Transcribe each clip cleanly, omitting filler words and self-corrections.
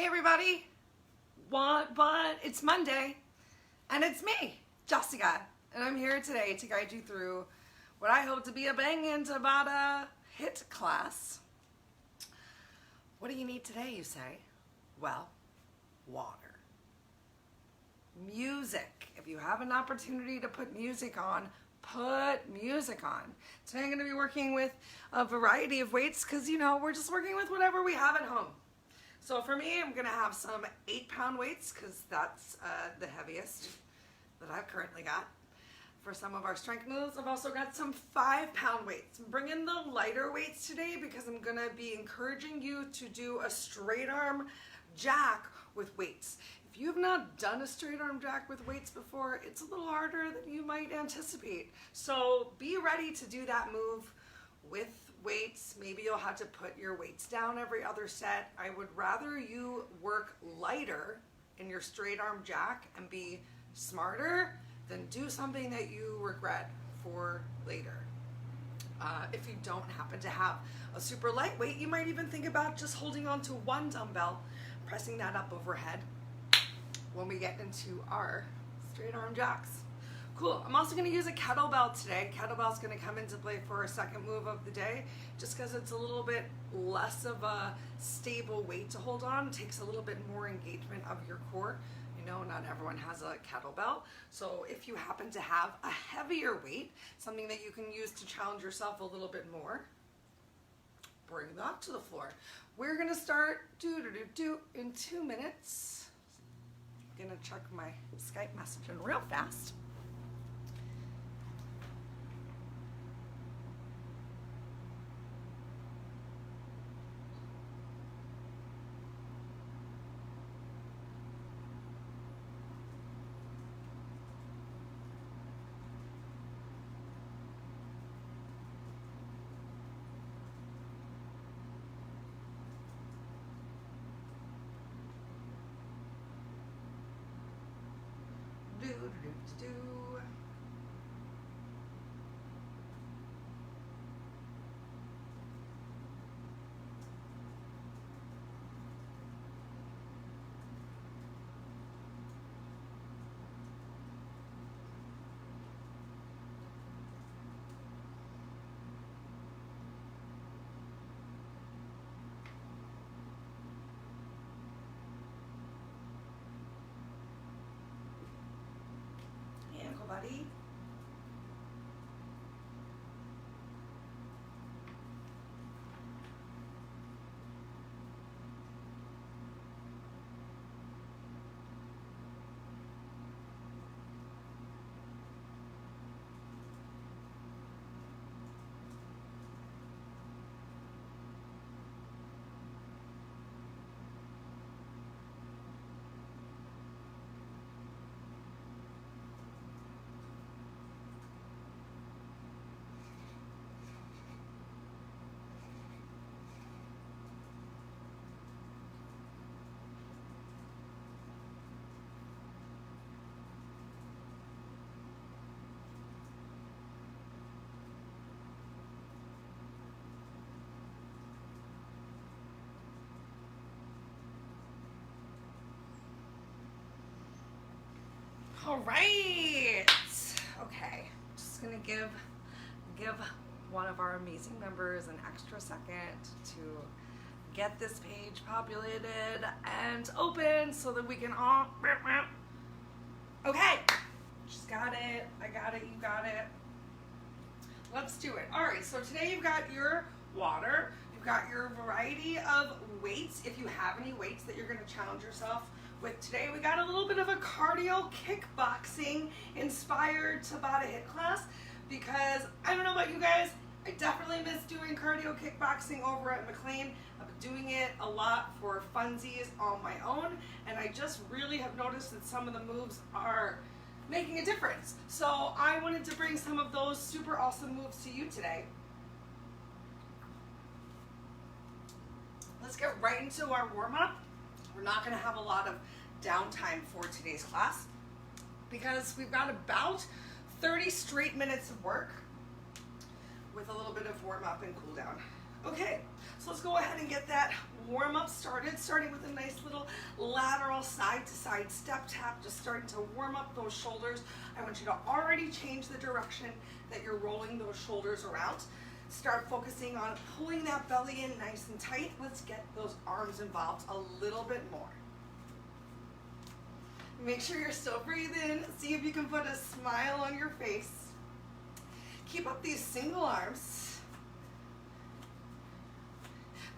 Hey everybody, what? It's Monday, and it's me, Jessica, and I'm here today to guide you through what I hope to be a banging Tabata HIIT class. What do you need today, you say? Well, water. Music. If you have an opportunity to put music on, put music on. Today I'm going to be working with a variety of weights because, we're just working with whatever we have at home. So for me, I'm going to have some 8-pound weights because that's the heaviest that I've currently got. For some of our strength moves, I've also got some 5-pound weights. I'm bringing the lighter weights today because I'm going to be encouraging you to do a straight arm jack with weights. If you've not done a straight arm jack with weights before, it's a little harder than you might anticipate. So be ready to do that move with weights. Maybe you'll have to put your weights down every other set. I would rather you work lighter in your straight arm jack and be smarter than do something that you regret for later. If you don't happen to have a super light weight, you might even think about just holding on to one dumbbell, pressing that up overhead when we get into our straight arm jacks. Cool. I'm also going to use a kettlebell today. Kettlebell's going to come into play for our second move of the day just because it's a little bit less of a stable weight to hold on. It takes a little bit more engagement of your core. Not everyone has a kettlebell. So if you happen to have a heavier weight, something that you can use to challenge yourself a little bit more, bring that to the floor. We're going to start in 2 minutes. I'm going to check my Skype messaging real fast. Ankle buddy. All right. Okay. Just gonna give one of our amazing members an extra second to get this page populated and open so that we can all. Okay. Just got it. I got it. You got it. Let's do it. All right. So today you've got your water. You've got your variety of weights. If you have any weights that you're going to challenge yourself with today, we got a little bit of a cardio kickboxing inspired Tabata HIIT class because I don't know about you guys, I definitely miss doing cardio kickboxing over at McLean. I've been doing it a lot for funsies on my own, and I just really have noticed that some of the moves are making a difference. So I wanted to bring some of those super awesome moves to you today. Let's get right into our warm-up. We're not going to have a lot of downtime for today's class because we've got about 30 straight minutes of work with a little bit of warm up and cool down. Okay, so let's go ahead and get that warm up started, starting with a nice little lateral side to side step tap, just starting to warm up those shoulders. I want you to already change the direction that you're rolling those shoulders around. Start focusing on pulling that belly in nice and tight. Let's get those arms involved a little bit more. Make sure you're still breathing. See if you can put a smile on your face. Keep up these single arms.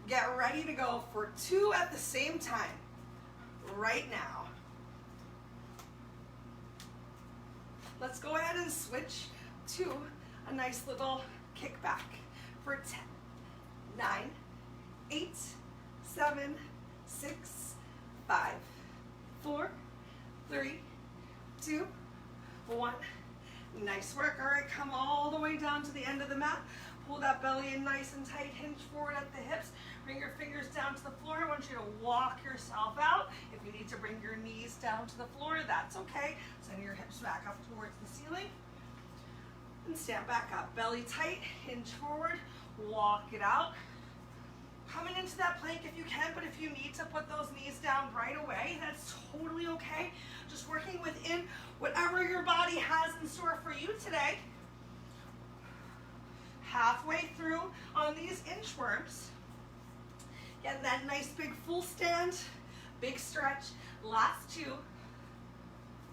Get ready to go for 2 at the same time, right now. Let's go ahead and switch to a nice little kickback for 10, 9, 8, 7, 6, 5, 4, 3, 2, 1. Nice work. All right, come all the way down to the end of the mat. Pull that belly in nice and tight. Hinge forward at the hips. Bring your fingers down to the floor. I want you to walk yourself out. If you need to bring your knees down to the floor, that's okay. Send your hips back up towards the ceiling. And stand back up. Belly tight. Hinge forward. Walk it out. Coming into that plank if you can, but if you need to put those knees down right away, that's totally okay. Just working within whatever your body has in store for you today. Halfway through on these inchworms. Get that nice big full stand, big stretch. Last 2.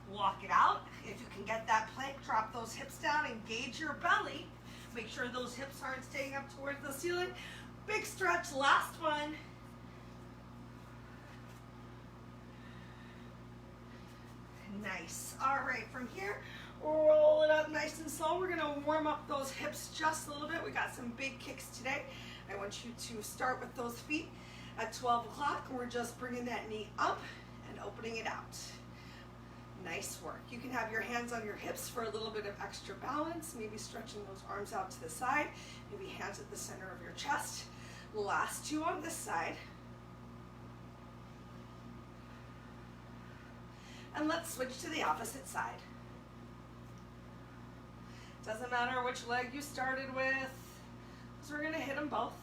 Walk it out. If you can get that plank, drop those hips down, engage your belly. Make sure those hips aren't staying up towards the ceiling. Big stretch, last one. Nice. All right, from here, roll it up nice and slow. We're gonna warm up those hips just a little bit. We got some big kicks today. I want you to start with those feet at 12 o'clock. We're just bringing that knee up and opening it out. Nice work. You can have your hands on your hips for a little bit of extra balance, maybe stretching those arms out to the side, maybe hands at the center of your chest. Last 2 on this side. And let's switch to the opposite side. Doesn't matter which leg you started with, because we're going to hit them both.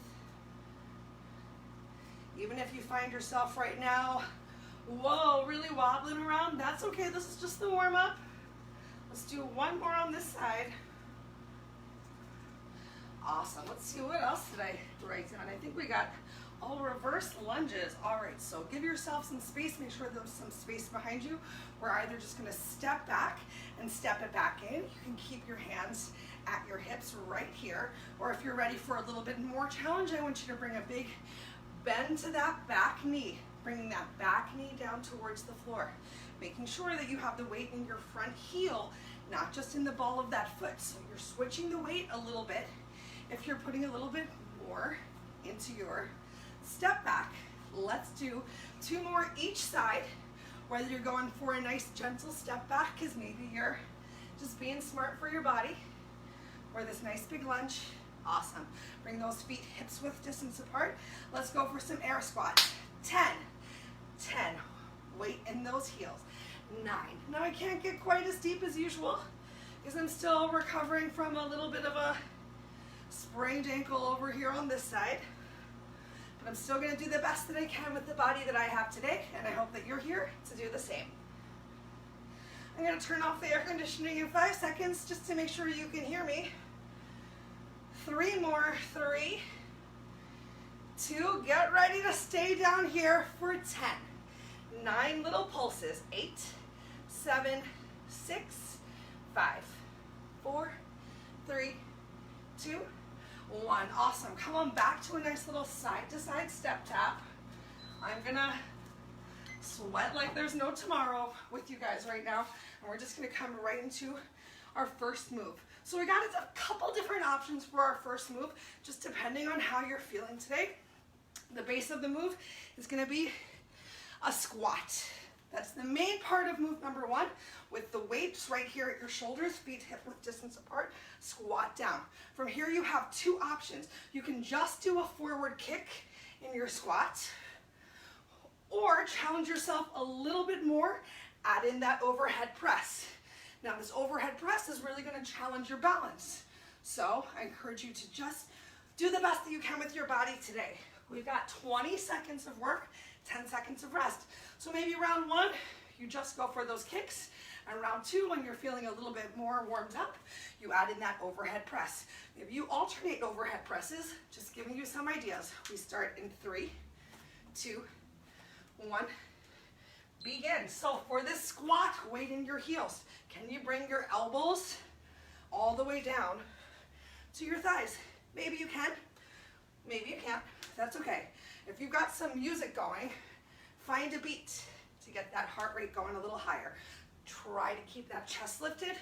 Even if you find yourself right now, whoa, really wobbling around, that's okay. This is just the warm-up. Let's do 1 more on this side. Awesome. Let's see, what else did I write down? I think we got all reverse lunges. All right, so give yourself some space. Make sure there's some space behind you. We're either just going to step back and step it back in. You can keep your hands at your hips right here. Or if you're ready for a little bit more challenge, I want you to bring a big bend to that back knee. Bringing that back knee down towards the floor. Making sure that you have the weight in your front heel, not just in the ball of that foot. So you're switching the weight a little bit. If you're putting a little bit more into your step back, let's do 2 more each side. Whether you're going for a nice gentle step back, because maybe you're just being smart for your body, or this nice big lunge. Awesome. Bring those feet hips width distance apart. Let's go for some air squats. 10, 10. Weight in those heels. 9. Now I can't get quite as deep as usual because I'm still recovering from a little bit of a sprained ankle over here on this side. But I'm still going to do the best that I can with the body that I have today, and I hope that you're here to do the same. I'm going to turn off the air conditioning in 5 seconds just to make sure you can hear me. 3 more. 3, 2, get ready to stay down here for 10. 9 little pulses. 8, 7, 6, 5, 4, 3, 2, 1. Awesome. Come on back to a nice little side-to-side step tap. I'm gonna sweat like there's no tomorrow with you guys right now, and we're just gonna come right into our first move. So we got a couple different options for our first move, just depending on how you're feeling today. The base of the move is gonna be a squat. That's the main part of move number 1, with the weights right here at your shoulders, feet hip width distance apart, squat down. From here you have 2 options. You can just do a forward kick in your squat, or challenge yourself a little bit more, add in that overhead press. Now this overhead press is really going to challenge your balance. So I encourage you to just do the best that you can with your body today. We've got 20 seconds of work, 10 seconds of rest. So maybe round one, you just go for those kicks. And round two, when you're feeling a little bit more warmed up, you add in that overhead press. If you alternate overhead presses, just giving you some ideas. We start in 3, 2, 1, begin. So for this squat, weight in your heels. Can you bring your elbows all the way down to your thighs? Maybe you can, maybe you can't. That's okay. If you've got some music going, find a beat to get that heart rate going a little higher. Try to keep that chest lifted,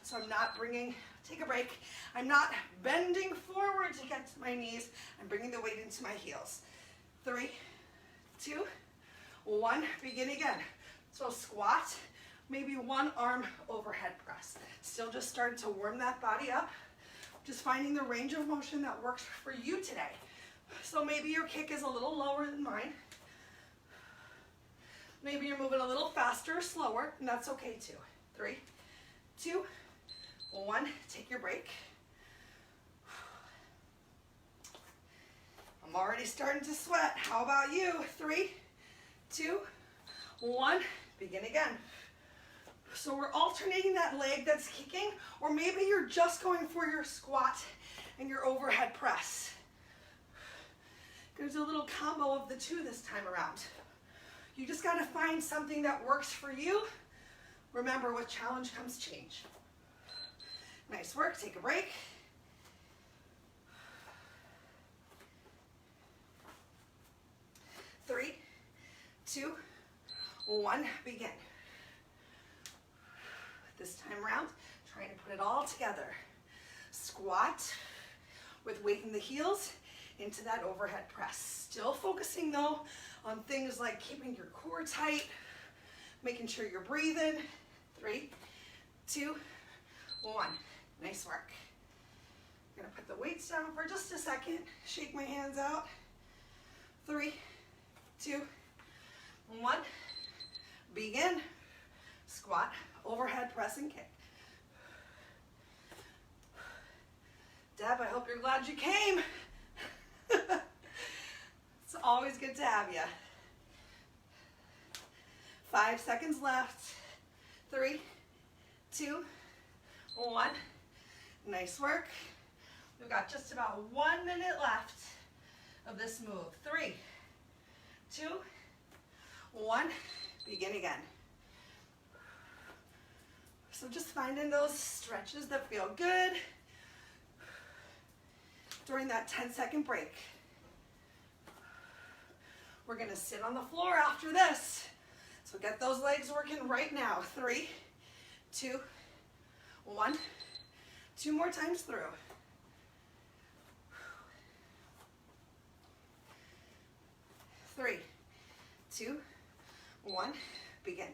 so I'm not bringing, take a break, I'm not bending forward to get to my knees, I'm bringing the weight into my heels. 3, 2, 1, begin again. So squat, maybe one arm overhead press. Still just starting to warm that body up, just finding the range of motion that works for you today. So maybe your kick is a little lower than mine. Maybe you're moving a little faster or slower, and that's okay too. 3, 2, 1, take your break. I'm already starting to sweat. How about you? 3, 2, 1, begin again. So we're alternating that leg that's kicking, or maybe you're just going for your squat and your overhead press. Gonna do a little combo of the two this time around. You just gotta find something that works for you. Remember, with challenge comes change. Nice work, take a break. Three, 2, 1, begin. This time around, trying to put it all together. Squat with weight in the heels into that overhead press. Still focusing though on things like keeping your core tight, making sure you're breathing. 3, 2, 1. Nice work. I'm gonna put the weights down for just a second. Shake my hands out. 3, 2, 1. Begin. Squat, overhead press and kick. Deb, I hope you're glad you came. It's always good to have you. 5 seconds left. 3, 2, 1. Nice work. We've got just about 1 minute left of this move. 3, 2, 1. Begin again. So just finding those stretches that feel good during that 10-second break. We're gonna sit on the floor after this. So get those legs working right now. 3, 2, 1. 2 more times through. 3, 2, 1, begin.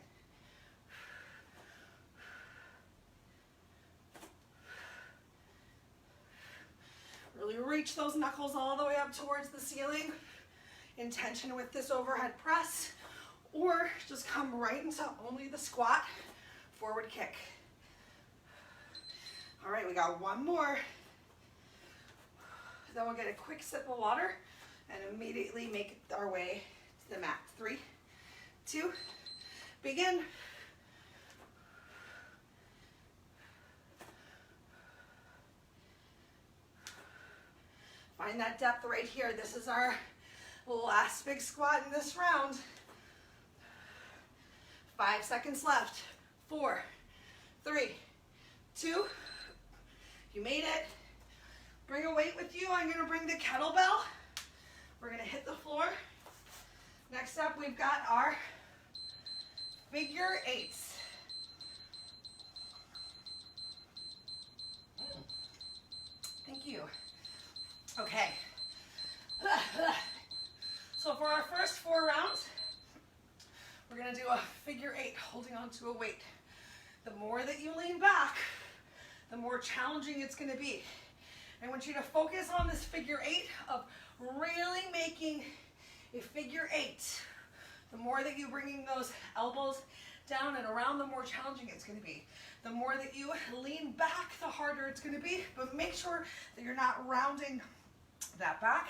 Really reach those knuckles all the way up towards the ceiling. Intention with this overhead press, or just come right into only the squat, forward kick. All right, we got one more. Then we'll get a quick sip of water and immediately make our way to the mat. 3, 2, begin. Find that depth right here. This is our last big squat in this round. 5 seconds left. 4, 3, 2. You made it. Bring a weight with you. I'm going to bring the kettlebell. We're going to hit the floor. Next up, we've got our figure eights. Thank you. Okay. So for our first 4 rounds, we're going to do a figure 8, holding on to a weight. The more that you lean back, the more challenging it's going to be. I want you to focus on this figure 8 of really making a figure 8. The more that you're bringing those elbows down and around, the more challenging it's going to be. The more that you lean back, the harder it's going to be, but make sure that you're not rounding that back.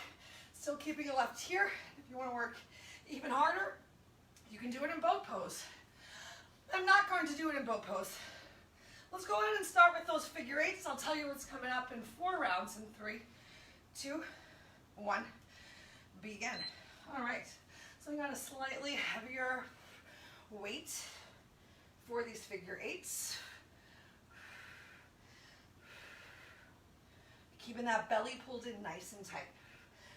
Still keeping a left here. If you want to work even harder, you can do it in boat pose. I'm not going to do it in boat pose. Let's go ahead and start with those figure eights. I'll tell you what's coming up in 4 rounds in 3, 2, 1, begin. All right, so I got a slightly heavier weight for these figure eights. Keeping that belly pulled in nice and tight.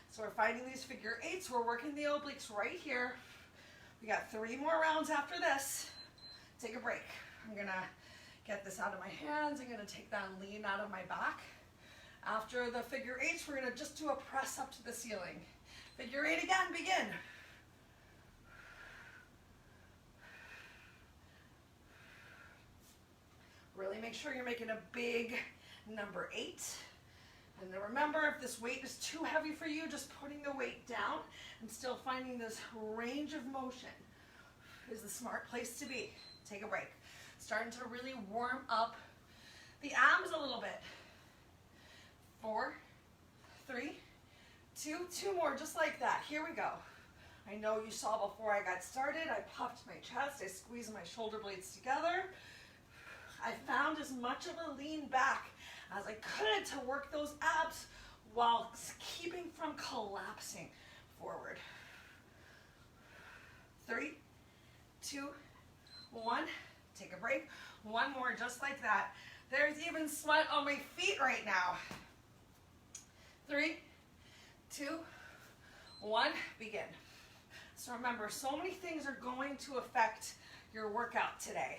So we're finding these figure eights. We're working the obliques right here. We got 3 more rounds after this. Take a break. I'm gonna get this out of my hands. I'm gonna take that lean out of my back. After the figure eights, we're gonna just do a press up to the ceiling. Figure eight again, begin. Really make sure you're making a big number 8. And then remember, if this weight is too heavy for you, just putting the weight down and still finding this range of motion is the smart place to be. Take a break. Starting to really warm up the abs a little bit. 4, 3, 2, 2 more, just like that. Here we go. I know you saw before I got started, I puffed my chest, I squeezed my shoulder blades together. I found as much of a lean back as I could to work those abs while keeping from collapsing forward. 3, 2, 1, take a break. 1 more, just like that. There's even sweat on my feet right now. 3, 2, 1, begin. So remember, so many things are going to affect your workout today.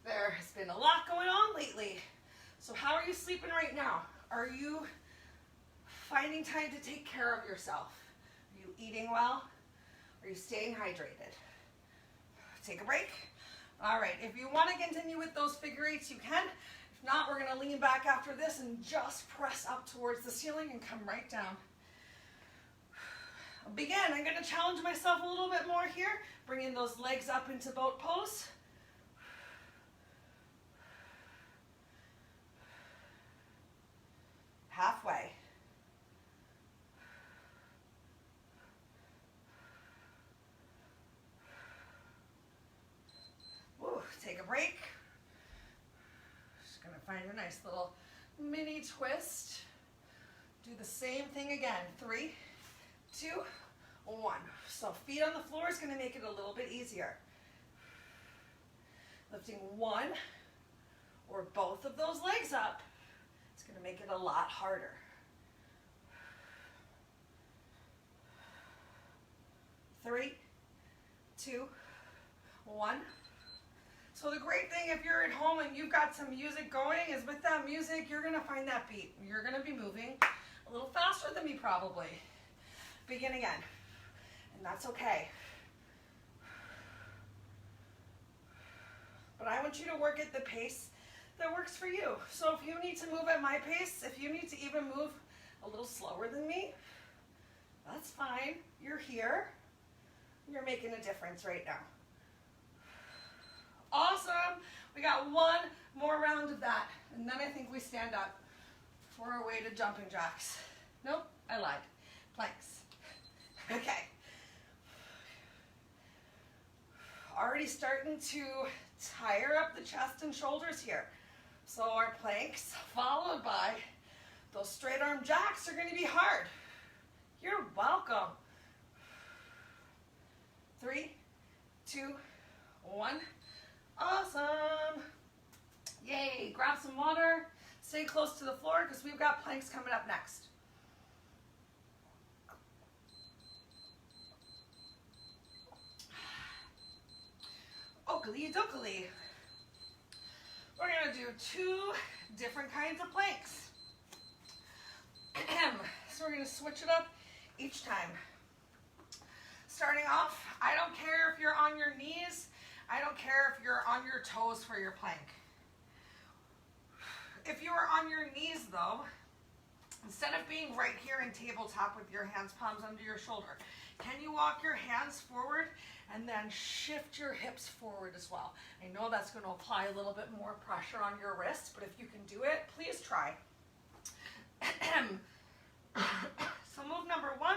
There has been a lot going on lately. So how are you sleeping right now? Are you finding time to take care of yourself? Are you eating well? Are you staying hydrated? Take a break. All right, if you want to continue with those figure eights, you can. If not, we're going to lean back after this and just press up towards the ceiling and come right down. Begin. I'm going to challenge myself a little bit more here. Bringing those legs up into boat pose. Halfway. Woo, take a break. Just gonna find a nice little mini twist. Do the same thing again. 3, 2, 1. So feet on the floor is gonna make it a little bit easier. Lifting one or both of those legs up. It's going to make it a lot harder. 3, 2, 1. So the great thing if you're at home and you've got some music going is with that music, you're going to find that beat. You're going to be moving a little faster than me probably. Begin again. And that's okay. But I want you to work at the pace that works for you. So if you need to move at my pace, if you need to even move a little slower than me, that's fine. You're here. You're making a difference right now. Awesome. We got 1 more round of that. And then I think we stand up for our way to jumping jacks. Nope, I lied. Planks. Okay. Already starting to tire up the chest and shoulders here. So our planks followed by those straight arm jacks are going to be hard. You're welcome. 3, 2, 1. Awesome. Yay. Grab some water. Stay close to the floor because we've got planks coming up next. Oakley dokley. We're going to do 2 different kinds of planks. So we're going to switch it up each time. Starting off, I don't care if you're on your knees. I don't care if you're on your toes for your plank. If you are on your knees though, instead of being right here in tabletop with your hands palms under your shoulder, can you walk your hands forward and then shift your hips forward as well? I know that's going to apply a little bit more pressure on your wrists, but if you can do it, please try. So move number one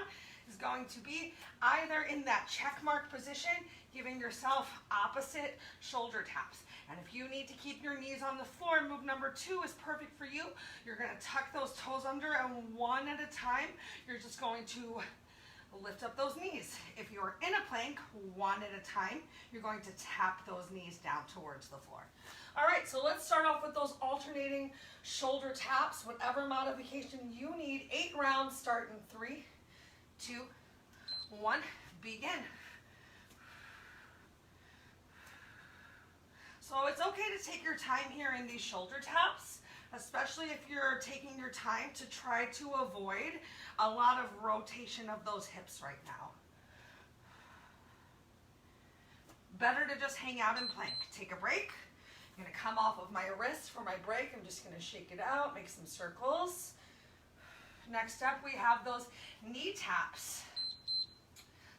is going to be either in that check mark position, giving yourself opposite shoulder taps. And if you need to keep your knees on the floor, move number two is perfect for you. You're gonna tuck those toes under, and one at a time, you're just going to lift up those knees. If you're in a plank, one at a time, you're going to tap those knees down towards the floor. All right, so let's start off with those alternating shoulder taps, whatever modification you need. 8 rounds, start in 3, 2, 1, begin. So it's okay to take your time here in these shoulder taps, especially if you're taking your time to try to avoid a lot of rotation of those hips right now. Better to just hang out in plank. Take a break. I'm gonna come off of my wrist for my break. I'm just gonna shake it out, make some circles. Next up, we have those knee taps.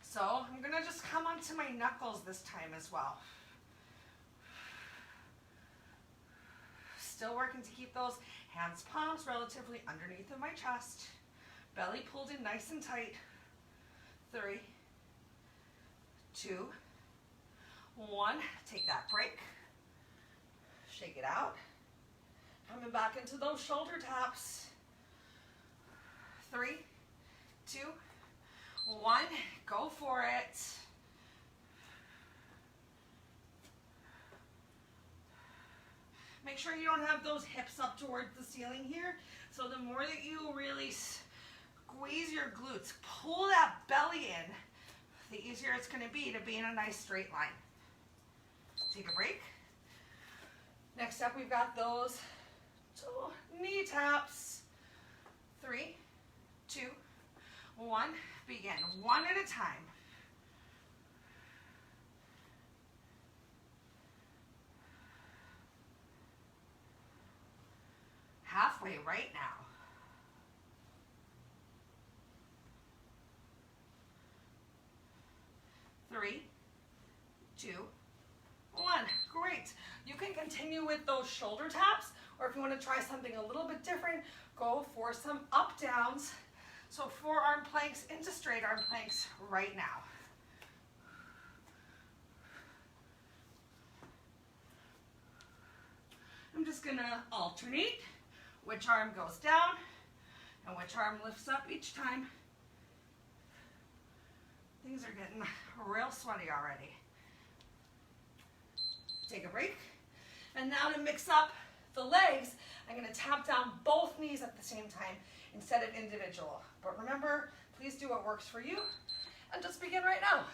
So I'm gonna just come onto my knuckles this time as well. Still working to keep those hands, palms relatively underneath of my chest. Belly pulled in nice and tight. 3, 2, 1. Take that break. Shake it out. Coming back into those shoulder taps. 3, 2, 1. Go for it. Make sure you don't have those hips up towards the ceiling here. So the more that you really squeeze your glutes, pull that belly in, the easier it's going to be in a nice straight line. Take a break. Next up, we've got those knee taps. 3, 2, 1. Begin. One at a time. Halfway right now. 3, 2, 1. Great. You can continue with those shoulder taps, or if you want to try something a little bit different, go for some up downs. So forearm planks into straight arm planks right now. I'm just gonna alternate which arm goes down and which arm lifts up each time. Things are getting real sweaty already. Take a break. And now to mix up the legs, I'm gonna tap down both knees at the same time instead of individual. But remember, please do what works for you and just begin right now.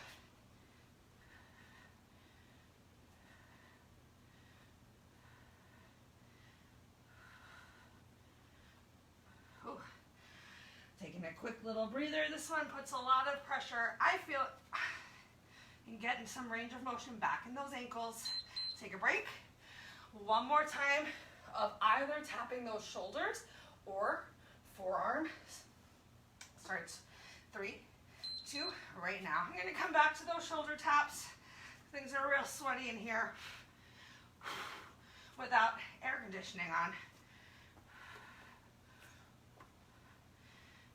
Taking a quick little breather. This one puts a lot of pressure, I feel, in getting some range of motion back in those ankles. Take a break. One more time of either tapping those shoulders or forearms. Starts 3, 2, right now. I'm gonna come back to those shoulder taps. Things are real sweaty in here without air conditioning on.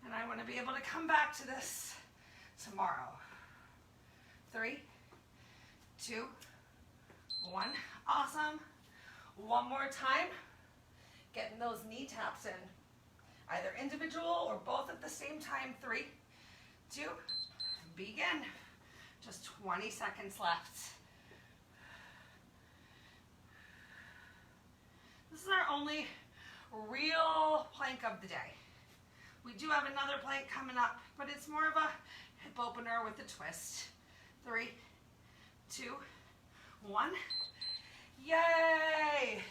And I want to be able to come back to this tomorrow. 3, 2, 1. Awesome. One more time. Getting those knee taps in. Either individual or both at the same time. 3, 2, begin. Just 20 seconds left. This is our only real plank of the day. We do have another plank coming up, but it's more of a hip opener with a twist. 3, 2, 1. Yay!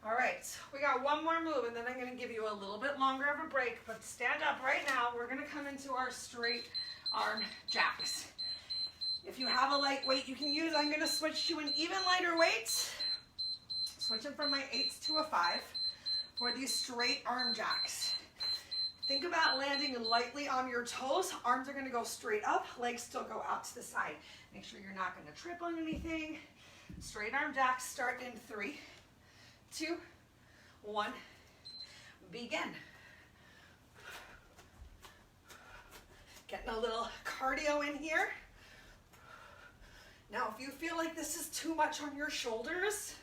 All right, we got one more move, and then I'm gonna give you a little bit longer of a break, but stand up right now. We're gonna come into our straight arm jacks. If you have a light weight you can use, I'm gonna switch to an even lighter weight. Switching from my 8s to a 5 for these straight arm jacks. Think about landing lightly on your toes. Arms are gonna go straight up, legs still go out to the side. Make sure you're not gonna trip on anything. Straight arm jacks start in 3, 2, 1, begin. Getting a little cardio in here. Now, if you feel like this is too much on your shoulders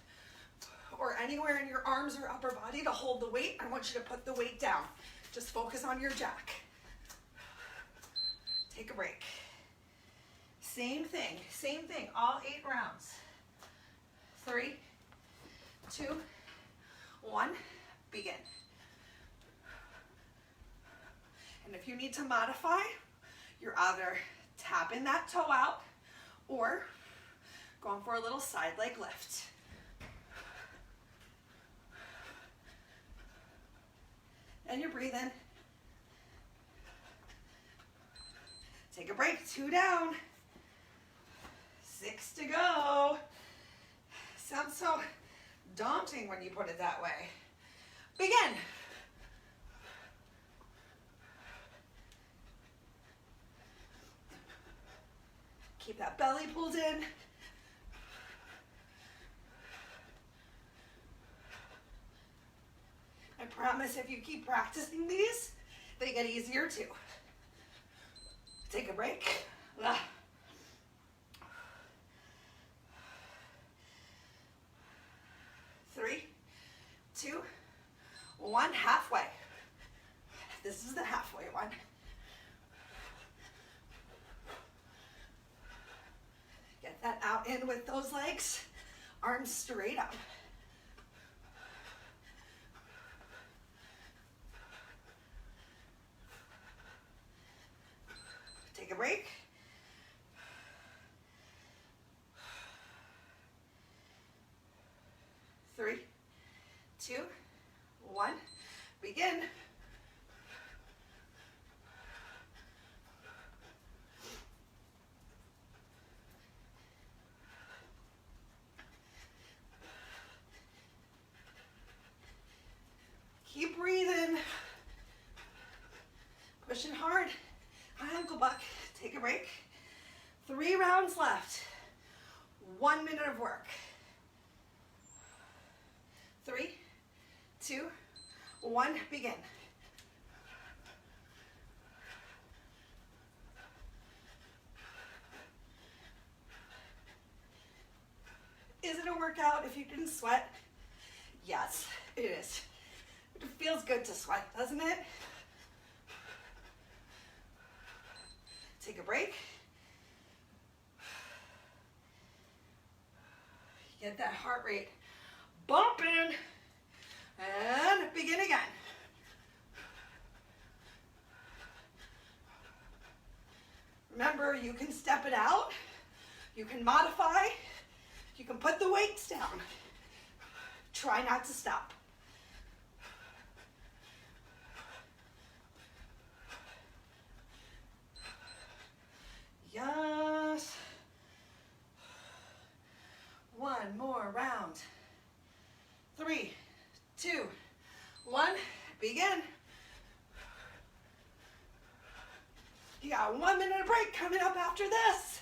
or anywhere in your arms or upper body to hold the weight, I want you to put the weight down. Just focus on your jack. Take a break. Same thing, all 8 rounds. 3, 2, 1, begin. And if you need to modify, you're either tapping that toe out or going for a little side leg lift. And you're breathing. Take a break, 2 down. 6 to go. Sounds so daunting when you put it that way. Begin. Keep that belly pulled in. I promise if you keep practicing these, they get easier too. Take a break. 3, 2, 1, halfway. This is the halfway one. Get that out in with those legs, arms straight up. Take a break. Three, 2, 1, begin. Keep breathing. Pushing hard. High ankle buck. Take a break. 3 rounds left. 1 minute of work. 3, 2, 1, begin. Is it a workout if you didn't sweat? Yes, it is. It feels good to sweat, doesn't it? Take a break. Get that heart rate bumping. And begin again. Remember, you can step it out. You can modify. You can put the weights down. Try not to stop. Yes. 1 more round. 3, 2, 1, begin. You got 1 minute of break coming up after this.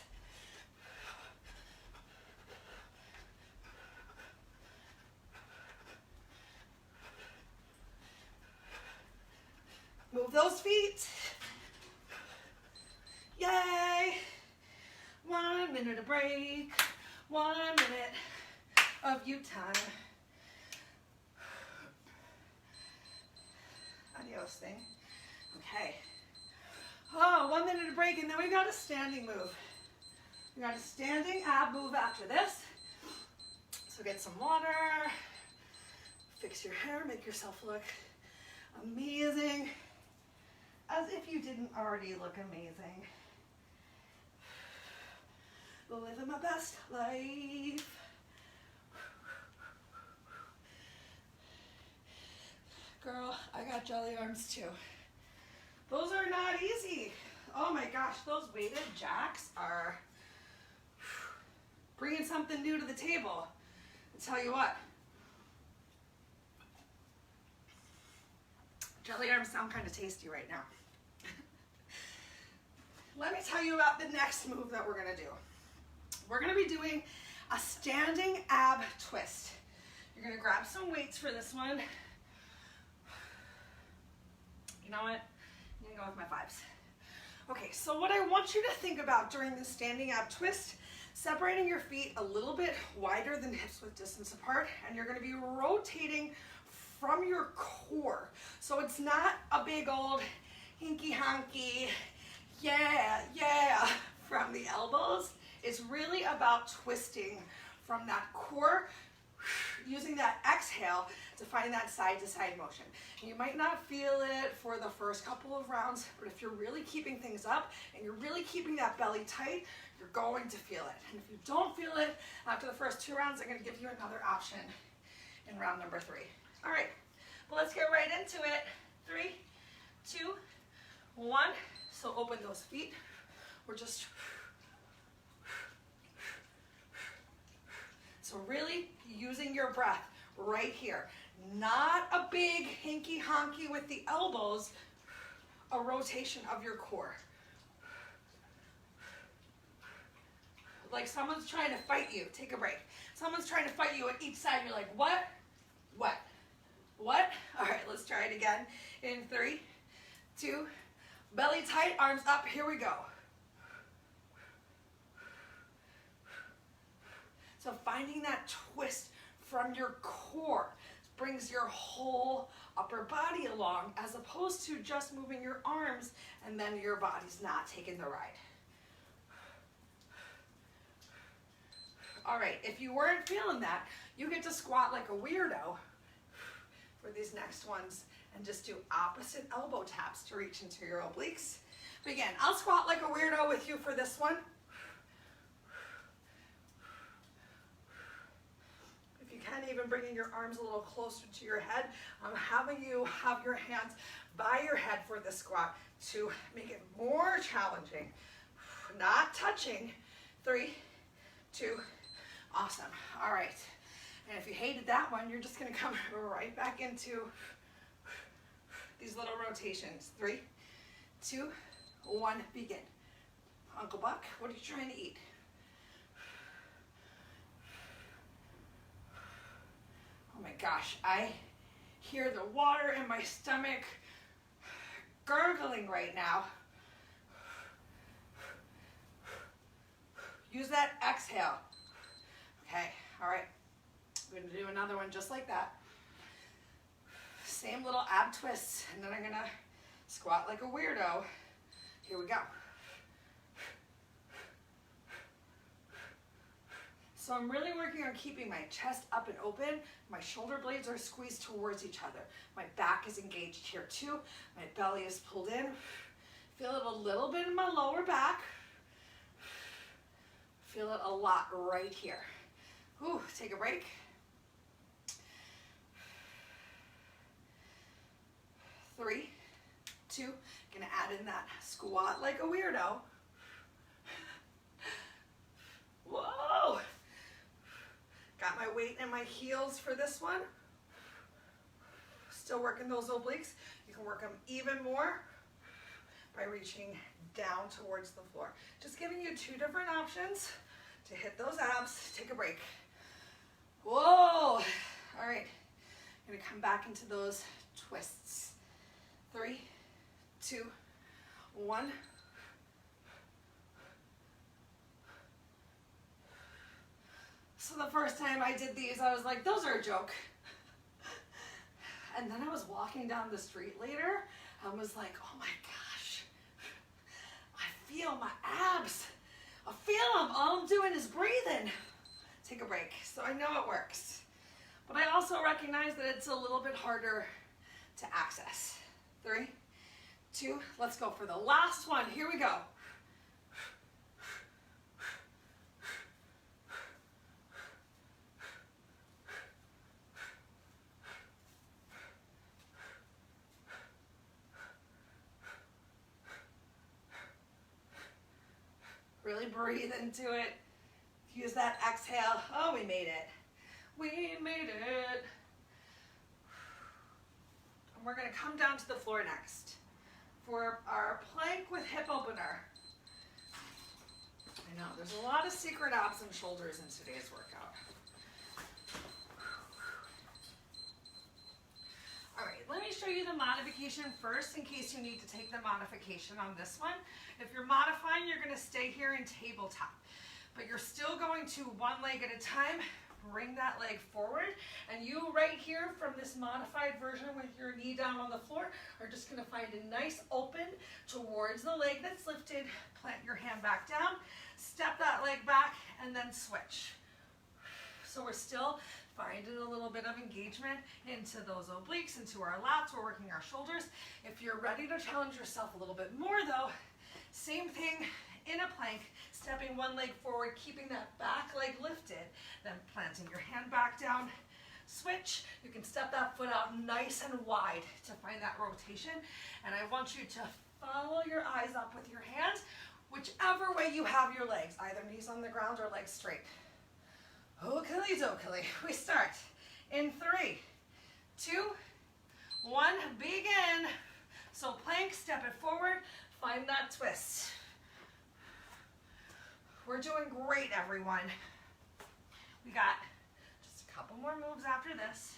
Move those feet. Yay. 1 minute of break. 1 minute of you time. Adios thing. Okay. Oh, 1 minute of break, and then we got a standing move. We got a standing ab move after this. So get some water, fix your hair, make yourself look amazing, as if you didn't already look amazing. Living my best life. Girl, I got jelly arms too. Those are not easy. Oh my gosh, those weighted jacks are bringing something new to the table. I'll tell you what. Jelly arms sound kind of tasty right now. Let me tell you about the next move that we're gonna do. We're gonna be doing a standing ab twist. You're gonna grab some weights for this one. You know what? I'm gonna go with my 5s. Okay, so what I want you to think about during this standing up twist, separating your feet a little bit wider than hips width distance apart, and you're gonna be rotating from your core. So it's not a big old hinky honky, yeah, yeah, from the elbows. It's really about twisting from that core, using that exhale to find that side to side motion. You might not feel it for the first couple of rounds, but if you're really keeping things up and you're really keeping that belly tight, you're going to feel it. And if you don't feel it after the first 2 rounds, I'm gonna give you another option in round number 3. All right, well, let's get right into it. 3, 2, 1. So open those feet. We're just, so really using your breath right here. Not a big hinky honky with the elbows, a rotation of your core. Like someone's trying to fight you. Take a break. Someone's trying to fight you at each side. You're like, what? What? What? All right, let's try it again. In 3, 2, belly tight, arms up. Here we go. So finding that twist from your core brings your whole upper body along, as opposed to just moving your arms and then your body's not taking the ride. All right, if you weren't feeling that, you get to squat like a weirdo for these next ones and just do opposite elbow taps to reach into your obliques. But again, I'll squat like a weirdo with you for this one. If you can, even bringing your arms a little closer to your head, I'm having you have your hands by your head for the squat to make it more challenging. Not touching. 3, 2, awesome. All right. And if you hated that one, you're just gonna come right back into these little rotations. 3, 2, 1, begin. Uncle Buck, what are you trying to eat? Oh my gosh, I hear the water in my stomach gurgling right now. Use that exhale. Okay, all right. We're gonna do another one just like that. Same little ab twists, and then I'm gonna squat like a weirdo. Here we go. So I'm really working on keeping my chest up and open. My shoulder blades are squeezed towards each other. My back is engaged here too. My belly is pulled in. Feel it a little bit in my lower back. Feel it a lot right here. Ooh, take a break. 3, 2, gonna add in that squat like a weirdo. Whoa! Got my weight in my heels for this one. Still working those obliques. You can work them even more by reaching down towards the floor. Just giving you 2 different options to hit those abs. Take a break. Whoa! All right, I'm gonna come back into those twists. 3, 2, 1. So the first time I did these, I was like, those are a joke. And then I was walking down the street later, I was like, oh my gosh, I feel my abs. I feel them. All I'm doing is breathing. Take a break. So I know it works. But I also recognize that it's a little bit harder to access. 3, 2, let's go for the last one. Here we go. Really breathe into it. Use that exhale. Oh, we made it. We made it. And we're gonna come down to the floor next for our plank with hip opener. I know, there's a lot of secret abs and shoulders in today's workout. All right, Let me show you the modification first in case you need to take the modification on this one. If you're modifying, you're going to stay here in tabletop, but you're still going to one leg at a time. Bring that leg forward, and you right here from this modified version with your knee down on the floor are just going to find a nice open towards the leg that's lifted. Plant your hand back down, step that leg back, and then switch. So we're still finding a little bit of engagement into those obliques, into our lats. We're working our shoulders. If you're ready to challenge yourself a little bit more though, same thing in a plank, stepping one leg forward, keeping that back leg lifted, then planting your hand back down, switch. You can step that foot out nice and wide to find that rotation. And I want you to follow your eyes up with your hands, whichever way you have your legs, either knees on the ground or legs straight. Okily dokily. We start in 3, 2, 1, begin. So plank, step it forward, find that twist. We're doing great, everyone. We got just a couple more moves after this.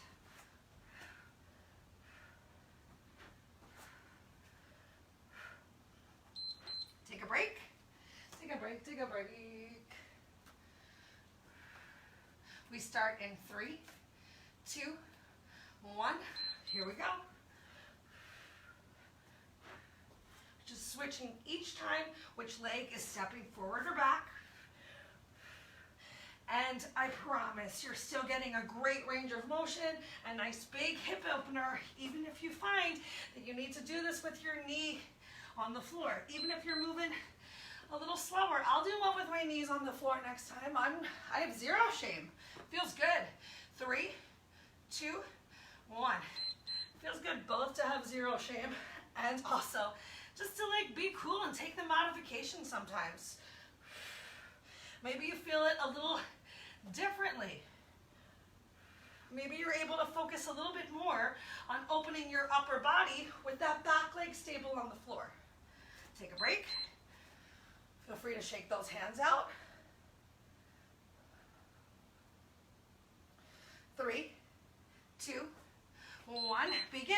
Take a break. Take a break, take a break. We start in 3, 2, 1. Here we go. Just switching each time which leg is stepping forward or back. And I promise you're still getting a great range of motion, a nice big hip opener, even if you find that you need to do this with your knee on the floor. Even if you're moving a little slower. I'll do one with my knees on the floor next time. I have zero shame. Feels good. 3, 2, 1. Feels good both to have zero shame and also just to like be cool and take the modification sometimes. Maybe you feel it a little differently. Maybe you're able to focus a little bit more on opening your upper body with that back leg stable on the floor. Take a break. Feel free to shake those hands out. 3, 2, 1, begin.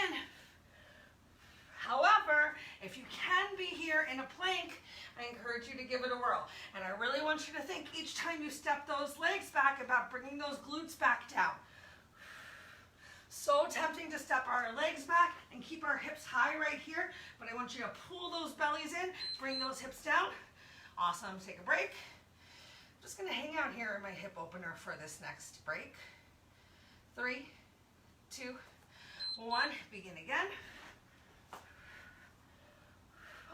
However, if you can be here in a plank, I encourage you to give it a whirl. And I really want you to think each time you step those legs back about bringing those glutes back down. So tempting to step our legs back and keep our hips high right here, but I want you to pull those bellies in, bring those hips down. Awesome, take a break. I'm just gonna hang out here in my hip opener for this next break. 3, 2, 1, begin again.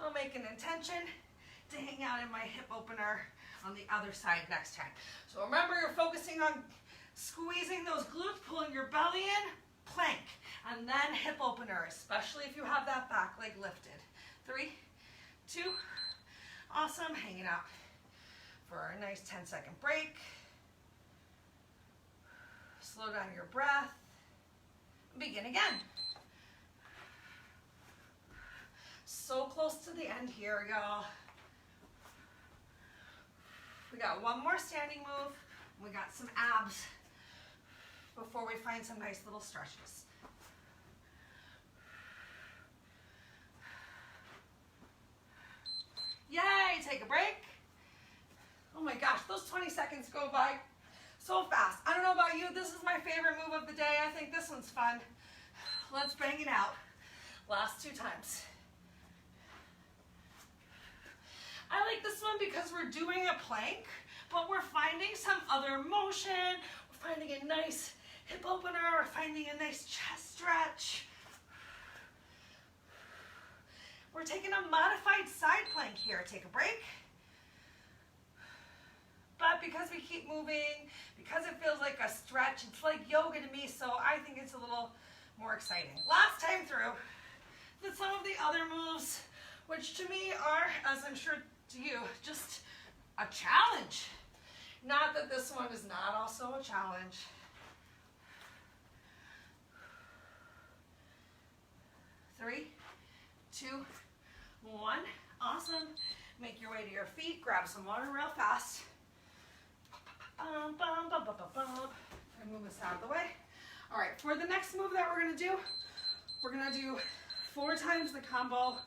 I'll make an intention to hang out in my hip opener on the other side next time. So remember, you're focusing on squeezing those glutes, pulling your belly in, plank, and then hip opener, especially if you have that back leg lifted. 3, 2, awesome, hanging out for a nice 10-second break. Slow down your breath. Begin again. So close to the end here, y'all. We got one more standing move. We got some abs before we find some nice little stretches. Yay, take a break. Oh my gosh, those 20 seconds go by so fast. I don't know about you, this is my favorite move of the day. I think this one's fun. Let's bang it out. Last 2 times. I like this one because we're doing a plank, but we're finding some other motion. We're finding a nice hip opener. We're finding a nice chest stretch. We're taking a modified side plank here. Take a break. But because we keep moving, because it feels like a stretch, it's like yoga to me, so I think it's a little more exciting. Last time through, did some of the other moves, which to me are, as I'm sure to you, just a challenge. Not that this one is not also a challenge. Three, 2, 1. Awesome. Make your way to your feet. Grab some water real fast. And move this out of the way. All right, for the next move that we're going to do, We're gonna do 4 times the combo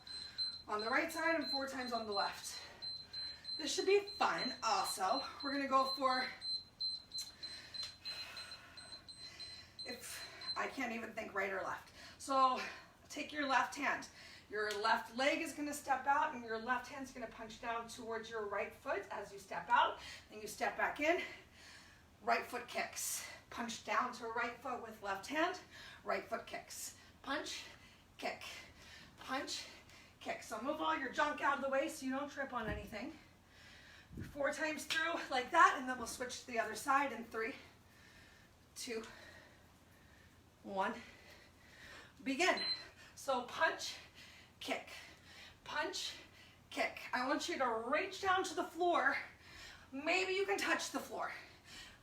on the right side and 4 times on the left. This should be fun also. We're gonna go for, if I can't even think right or left. So take your left hand. Your left leg is gonna step out and your left hand's gonna punch down towards your right foot as you step out. Then you step back in, right foot kicks. Punch down to right foot with left hand, right foot kicks. Punch, kick, punch, kick. So move all your junk out of the way so you don't trip on anything. 4 times through like that, and then we'll switch to the other side in 3, 2, 1. Begin. So punch, kick, punch, kick. I want you to reach down to the floor. Maybe you can touch the floor.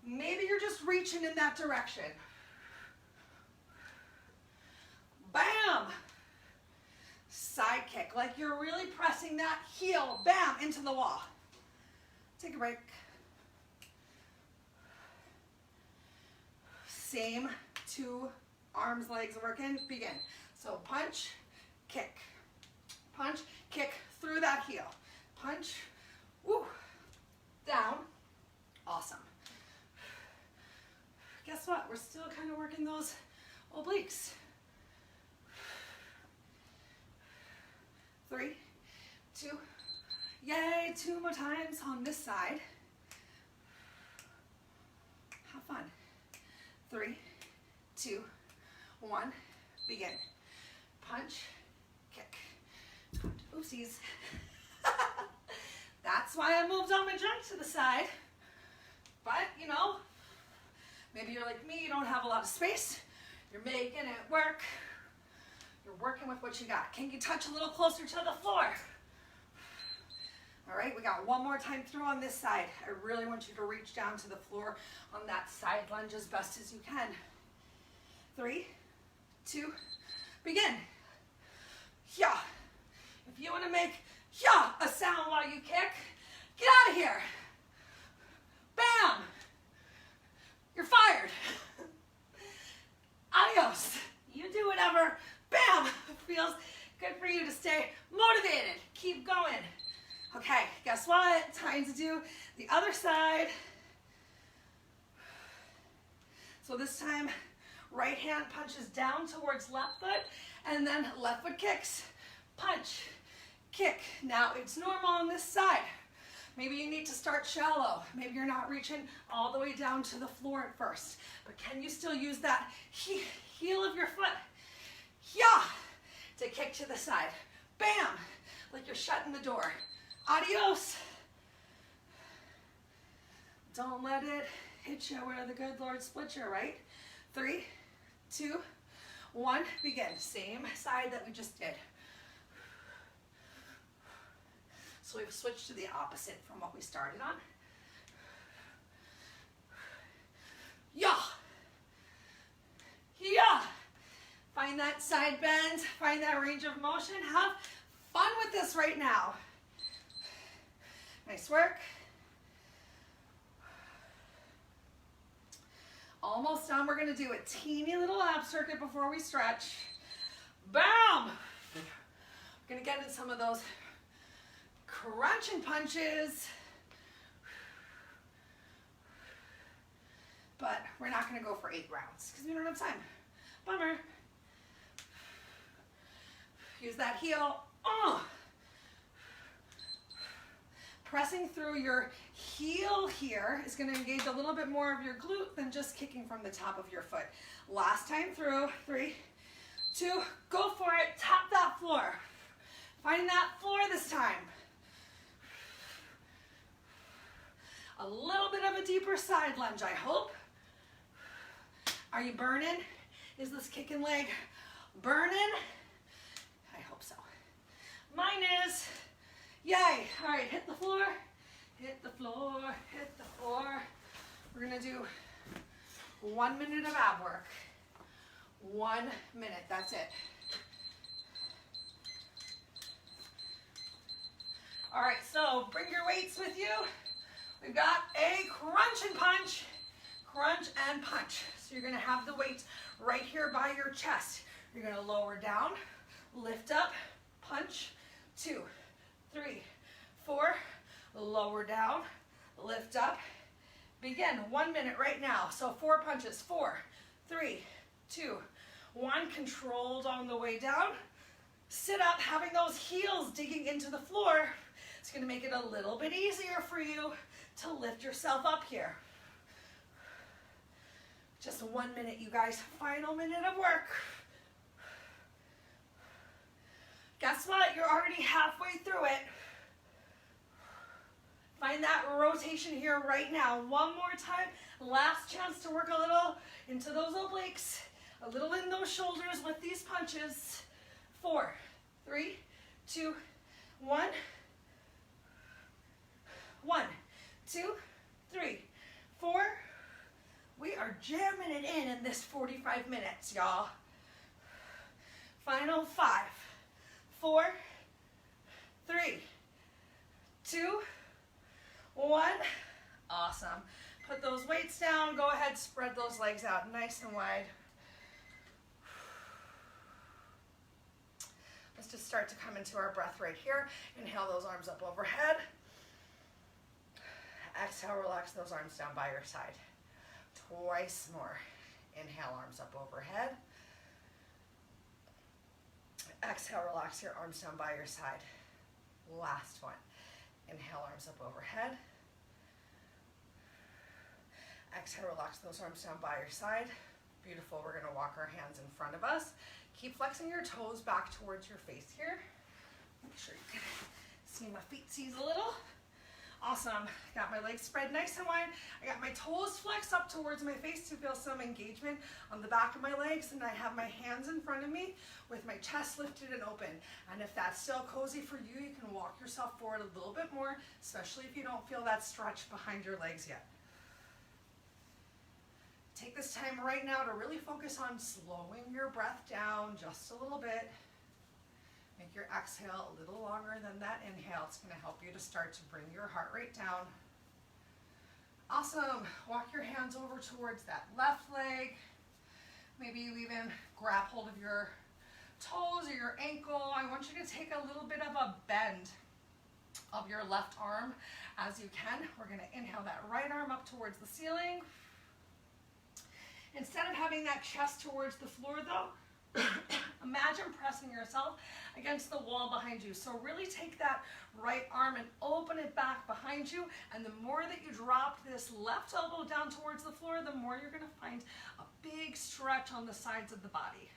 Maybe you're just reaching in that direction. Bam! Side kick, like you're really pressing that heel, bam, into the wall. Take a break. Same 2 arms, legs working, begin. So punch, kick, through that heel. Punch, woo, down, awesome. Guess what? We're still kind of working those obliques. 3, 2, yay, 2 more times on this side. Have fun. 3, 2, 1, begin. Punch, kick, punch. Oopsies. That's why I moved all my junk to the side. But, you know, maybe you're like me, you don't have a lot of space. You're making it work. You're working with what you got. Can you touch a little closer to the floor? All right, we got 1 more time through on this side. I really want you to reach down to the floor on that side lunge as best as you can. 3, 2, begin. Yeah. If you want to make yeah a sound while you kick, get out of here. Bam. You're fired. Adios. You do whatever. Bam. Feels good for you to stay motivated. Keep going. Okay, guess what? Time to do the other side. So this time, right hand punches down towards left foot, and then left foot kicks. Punch, kick. Now it's normal on this side. Maybe you need to start shallow. Maybe you're not reaching all the way down to the floor at first. But can you still use that heel of your foot? Yeah, to kick to the side. Bam, like you're shutting the door. Adios. Don't let it hit you where the good Lord split you, right? 3, 2, 1, begin. Same side that we just did. So we've switched to the opposite from what we started on. Yeah. Yeah. Find that side bend, find that range of motion. Have fun with this right now. Nice work. Almost done. We're going to do a teeny little ab circuit before we stretch. Bam! We're going to get into some of those crunching punches. But we're not going to go for 8 rounds because we don't have time. Bummer. Use that heel. Pressing through your heel here is going to engage a little bit more of your glute than just kicking from the top of your foot. Last time through. 3, 2, go for it. Tap that floor. Find that floor this time. A little bit of a deeper side lunge, I hope. Are you burning? Is this kicking leg burning? I hope so. Mine is. Yay. All right, hit the floor, hit the floor, hit the floor. We're gonna do 1 minute of ab work. 1 minute, that's it. All right, so bring your weights with you. We've got a crunch and punch, crunch and punch. So you're gonna have the weights right here by your chest. You're gonna lower down, lift up, punch, 2, 3, 4, lower down, lift up, begin. 1 minute right now. So 4 punches, 4, 3, 2, 1, controlled on the way down. Sit up, having those heels digging into the floor. It's gonna make it a little bit easier for you to lift yourself up here. Just 1 minute, you guys. Final minute of work. Guess what? You're already halfway through it. Find that rotation here right now. One more time. Last chance to work a little into those obliques, a little in those shoulders with these punches. 4, 3, 2, 1. 1, 2, 3, 4. We are jamming it in this 45 minutes, y'all. Final 5, 4, 3, 2, 1. Awesome. Put those weights down. Go ahead, spread those legs out nice and wide. Let's just start to come into our breath right here. Inhale those arms up overhead. Exhale, relax those arms down by your side. Twice more. Inhale, arms up overhead. Exhale, relax your arms down by your side. Last one. Inhale, arms up overhead. Exhale, relax those arms down by your side. Beautiful. We're going to walk our hands in front of us. Keep flexing your toes back towards your face here. Make sure you can see my feetsies a little. Awesome. Got my legs spread nice and wide. I got my toes flexed up towards my face to feel some engagement on the back of my legs, and I have my hands in front of me with my chest lifted and open. And if that's still cozy for you, you can walk yourself forward a little bit more, especially if you don't feel that stretch behind your legs yet. Take this time right now to really focus on slowing your breath down just a little bit. Make your exhale a little longer than that inhale. It's going to help you to start to bring your heart rate down. Awesome. Walk your hands over towards that left leg. Maybe you even grab hold of your toes or your ankle. I want you to take a little bit of a bend of your left arm as you can. We're going to inhale that right arm up towards the ceiling. Instead of having that chest towards the floor though, imagine pressing yourself against the wall behind you. So really take that right arm and open it back behind you. And the more that you drop this left elbow down towards the floor, the more you're going to find a big stretch on the sides of the body.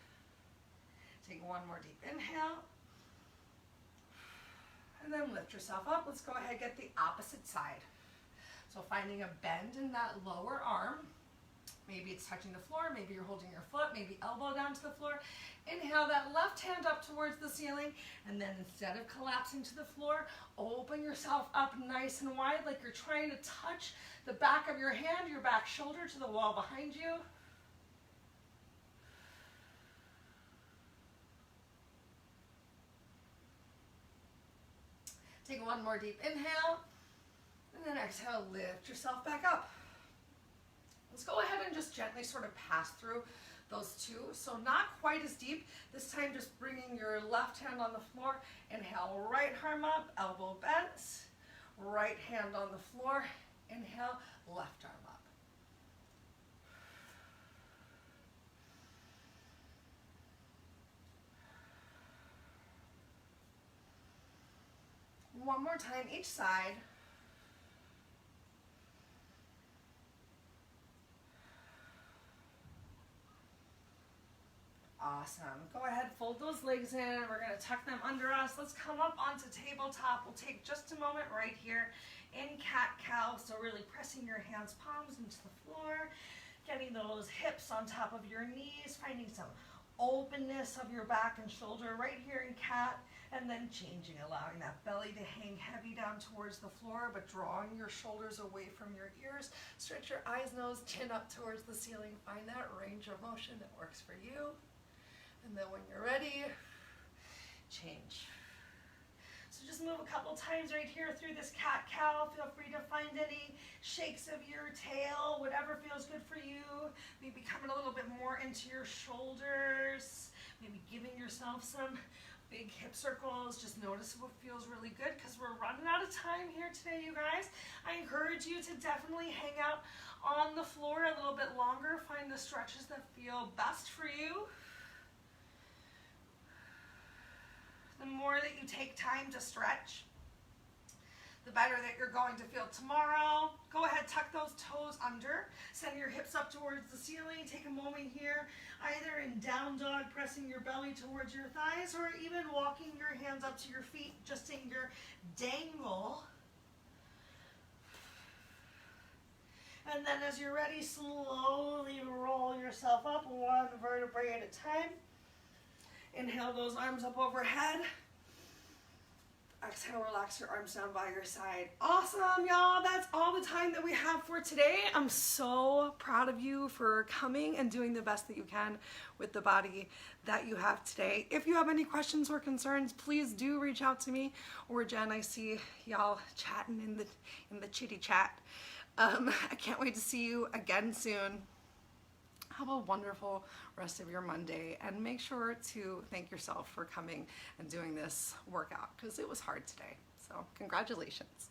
Take one more deep inhale. And then lift yourself up. Let's go ahead and get the opposite side. So finding a bend in that lower arm. Maybe it's touching the floor, maybe you're holding your foot, maybe elbow down to the floor. Inhale that left hand up towards the ceiling, and then instead of collapsing to the floor, open yourself up nice and wide like you're trying to touch the back of your hand, your back shoulder to the wall behind you. Take one more deep inhale, and then exhale, lift yourself back up. Let's go ahead and just gently sort of pass through those two. So not quite as deep. This time just bringing your left hand on the floor. Inhale, right arm up, elbow bent. Right hand on the floor. Inhale, left arm up. One more time each side. Awesome. Go ahead, fold those legs in. We're going to tuck them under us. Let's come up onto tabletop. We'll take just a moment right here in cat-cow. So really pressing your hands, palms into the floor, getting those hips on top of your knees, finding some openness of your back and shoulder right here in cat, and then changing, allowing that belly to hang heavy down towards the floor, but drawing your shoulders away from your ears. Stretch your eyes, nose, chin up towards the ceiling. Find that range of motion that works for you. And then when you're ready, change. So just move a couple times right here through this cat-cow. Feel free to find any shakes of your tail, whatever feels good for you. Maybe coming a little bit more into your shoulders. Maybe giving yourself some big hip circles. Just notice what feels really good because we're running out of time here today, you guys. I encourage you to definitely hang out on the floor a little bit longer. Find the stretches that feel best for you. The more that you take time to stretch, the better that you're going to feel tomorrow. Go ahead, tuck those toes under. Send your hips up towards the ceiling. Take a moment here, either in down dog, pressing your belly towards your thighs, or even walking your hands up to your feet, just in your dangle. And then as you're ready, slowly roll yourself up one vertebrae at a time. Inhale those arms up overhead. Exhale, relax your arms down by your side. Awesome, y'all. That's all the time that we have for today. I'm so proud of you for coming and doing the best that you can with the body that you have today. If you have any questions or concerns, please do reach out to me or Jen. I see y'all chatting in the chitty chat. I can't wait to see you again soon. Have a wonderful rest of your Monday, and make sure to thank yourself for coming and doing this workout because it was hard today. So congratulations.